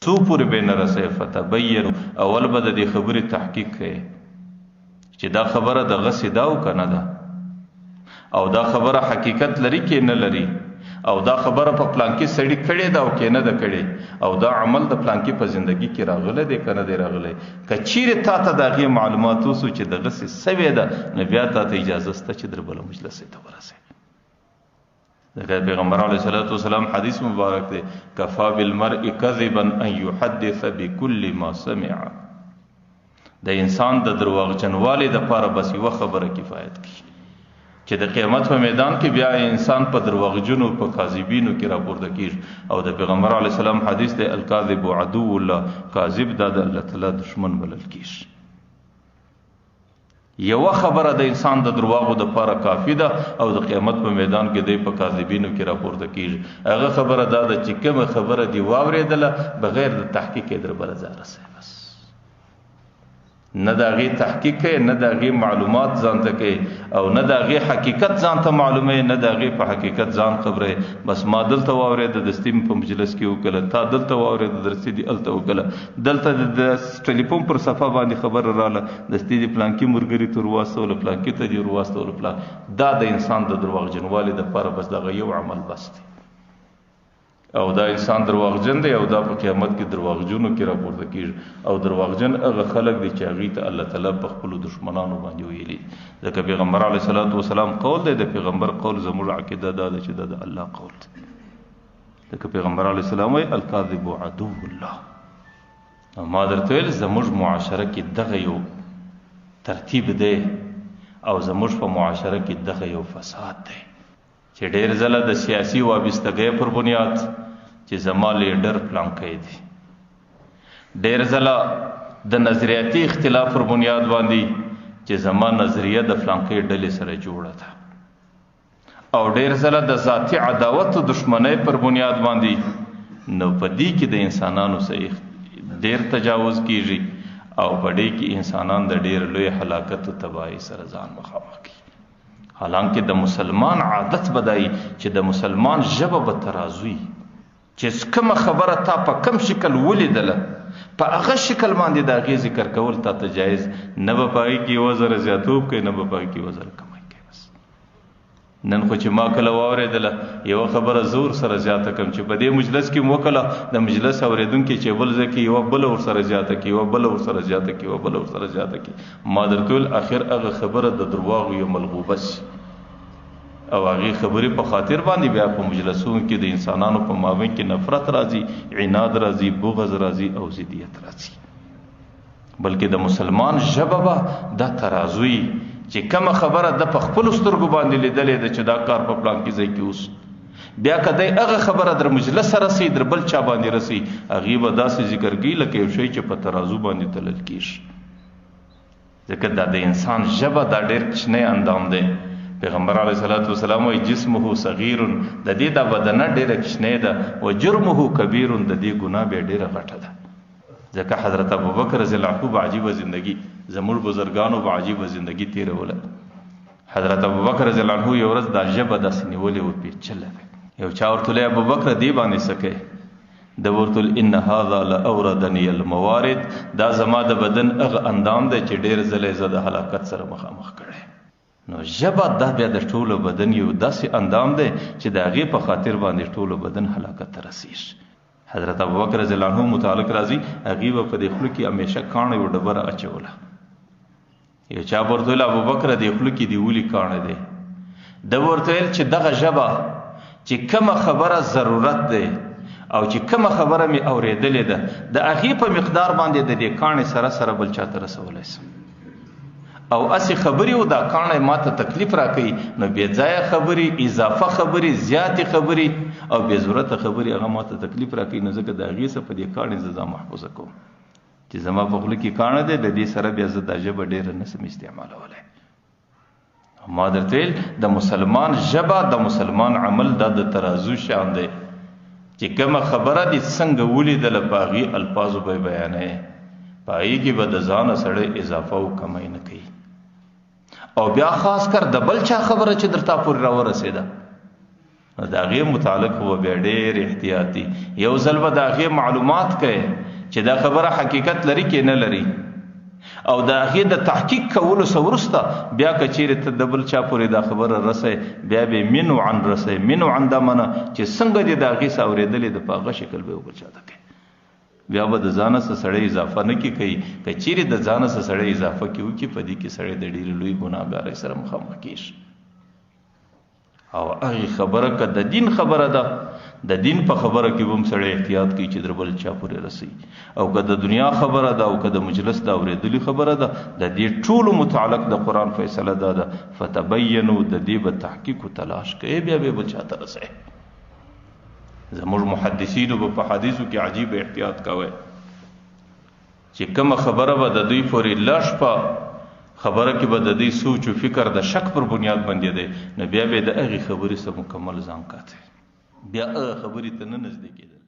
سو پورې به نه رسې فتبینوا اول به د دې خبرې تحقیق کوي چې دا خبره د غسې دا او که نه ده او دا خبره حقیقت لري کې نه لري او دا خبره په پلانکی سړی کړي دا او کې نه ده کړي او دا عمل د پلانکی په زندگی کې راغله دی که نه دی راغلی که چیرې تا ته د هغې معلومات وسو چې د غسې سوې ده نو بیا تا ته اجازه شته چې در بله مجلس ته ورسې ځکه پیغمبر علیه الصلاة والسلام حدیث مبارک دی کفا بالمرء کذبا ان یحدث بكل ما سمع د انسان د درواغجنوالي دپاره بس یوه خبره کفایت کوي چې د قیامت په میدان کې بیا انسان په درواغجنو په کاذبینو کې راپورته کیږي او د پیغمبر علیه السلام حدیث دی الکاذب عدو الله کاذب دا د الله تعالی دشمن بلل کیږي یوه خبره د انسان د درواغو دپاره کافی ده او د قیامت په میدان کې دی په کاذبینو کې راپورته کیږي هغه خبره دا ده چې کومه خبره دی واورېدله بغیر د تحقیق یې در بله ځای رسوي بس نه د هغې تحقیق کوي نه د هغې معلومات ځان ته کوي او نه د هغې حقیقت ځان ته معلوموي نه د هغې په حقیقت ځان خبروي بس ما دلته واورېده دستي مې په مجلس کې وکړه تا دلته واورېده درستي دې هلته وکړه دلته د ټلیفون پر صفحه باندې خبره راله دستي دې پلانکي ملګري ته ورواستوله پلانکي ته دې ورواستوله دا د انسان د درواغجنوالي دپاره بس دغه یو عمل بس دی او دا انسان درواغجن دی او دا په قیامت کې درواغجنو کې راپورته کیږي او درواغجن هغه خلک دي چې هغې ته الله تعالی په خپلو دشمنانو باندې ویلي ځکه پیغمبر علیه الصلاة والسلام قول دی د پیغمبر قول زموږ عقیده دا ده چې دا د الله قول دی ځکه پیغمبر علیه السلام وایي الکاذب عدو الله ما درته ویل زموږ معاشره کې دغه یو ترتیب دی او زموږ په معاشره کې دغه یو فساد دی چې ډېر ځله د سیاسي وابستګۍ پر بنیاد چې زما لیډر پلانکی دی ډېر ځله د نظریاتي اختلاف پر بنیاد باندې چې زما نظریه د فلانکی ډلې سره جوړه ده او ډېر ځله د ذاتي عداوت او دشمنۍ پر بنیاد باندې نو په دې کې د انسانانو سره ډېر تجاوز کیږي او په دې کې انسانان د ډېر لوی هلاکت او تباهۍ سره ځان مخامخ کوي حالانکه د مسلمان عادت بدای چې د مسلمان ژبه به ترازوي چې کومه خبره تا په کم شکل ولیدله په هغه شکل باندې د هغې ذکر کول تا ته جایز نه به په هغې کې یوه ذره زیاتوب کوي نه به په هغې کې یوه ذره کمی کوي بس نن خو چې ما کله واورېدله یوه خبره زور سره زیاته کړم چې په دې مجلس کې مو وکړه د مجلس اورېدونکي چې بل ځای کې یوه بله ورسره زیاته کړي یوه بله ورسره زیاته کړي یوه بله ورسره زیاته کړي ما درته ویل اخر هغه خبره د درواغو یو ملغوبه شي او هغې خبرې په خاطر باندې بیا په مجلسونو کې د انسانانو په مابین کې نفرت راځي عناد راځي بغض راځي او ضدیت راځي بلکې د مسلمان ژبه به دا ترازوي چې کومه خبره د په خپلو سترګو باندې لیدلې ده چې دا کار په پلان کې ځای کې اوس بیا که دی هغه خبره در مجلس رسي در بل چا باندې رسي هغې به داسې ذکر کوي لکه یو شی چې په ترازو باندې تلل کېږي ځکه دا د انسان ژبه دا ډېر کوچنی اندام دی پیغمبر علیه الصلاة والسلام وایي جسمه صغیر د دې دا بدنه ډېره کوچنۍ ده و جرمه کبیر د دې ګناه بیا ډېره غټه ده ځکه حضرت ابوبکر رضی الله عنه به عجیبه زندگی زموږ بزرګانو به عجیبه زندگی تېروله حضرت ابوبکر رضی الله عنه یو ورځ دا ژبه داسې نیولې وه پېچله یو چا ورته ویلی ابوبکر دې باندې څه کوې ده ورته ویل ان هذا لاوردني الموارد دا زما د بدن هغه اندام دی چې ډېر ځله یې زه د هلاکت سره مخامخ کړی نو ژبه دا بیا د ټولو بدن یو داسې اندام دی چې د هغې په خاطر باندې ټولو بدن هلاکت ته رسېږي حضرت ابوبکر رضی الله عنه متعلق راځي هغې به په دې خوله کې همیشه کاڼه یو ډبره اچوله یو چا به ورته ویل ابوبکره دې خوله کې دې ولې کاڼه دی ده به ورته ویل چې دغه ژبه چې کومه خبره ضرورت دی او چې کومه خبره مې اورېدلې ده د هغې په مقدار باندې د دې کاڼې سره سره بل چا ته رسولی سم او اسی خبرې او دا کاڼه ماته تکلیف راکوي نو بې ځایه خبرې اضافه خبرې زیاتې خبرې او بې ضرورته خبرې هغه ماته تکلیف راکوي نو ځکه د هغې څخه په دې کاڼې زه ځان محفوظه کوم چې زما په خوله کې کاڼه دی د دې سره بیا زه دا ژبه ډېره نسم استعمالولی ما درته ویل د مسلمان ژبه د مسلمان عمل دا د ترازو شان دی چې کومه خبره دې څنګه ولیدله په هغې الفاظو به بیانوې په هغې کې به د ځانه سړی اضافه او کمی نه کوي او بیا خاص کر د بل چا خبره چې درتا پورې راورسېده د هغې متعلق به بیا ډېر احتیاطي یو ځل به د هغې معلومات کوي چې دا خبره حقیقت لري کې نه لري او د هغې د تحقیق کولو څه وروسته بیا که چیرې ته د بل چا پورې دا خبره رسئ بیا به منوعا رسئ منوعا دا منه چې څنګه دې د هغې څه اورېدلې د په هغه شکل به یې بل چا ته کوي بیا به د ځانه څه سړی اضافه نه کړي کوي که چیرې د ځانه څه سړی اضافه کړي وکړي په دې کې سړی د ډېرې لوی ګناهګارۍ سره مخامخ کېږي او هغې خبره که د دین خبره ده د دین په خبره کې به هم سړی احتیاط کوي چې در بل چا پورې رسي او که د دنیا خبره ده او که د مجلس د اورېدلي خبره ده د دې ټولو متعلق د قرآن فیصله دا ده فتبینو د دې به تحقیق و تلاش کوي بیا به بل چا ته رسئ زموږ محدثینو به په حدیثو کې عجیب احتیاط کوي چې کومه خبره به د دوی پورې لږ په خبره کې به د دوی سوچ و فکر د شک پر بنیاد باندې دی نو بیا به د هغې خبرې سره مکمل ځان کاته بیا هغه خبرې ته نه نږدې کېدل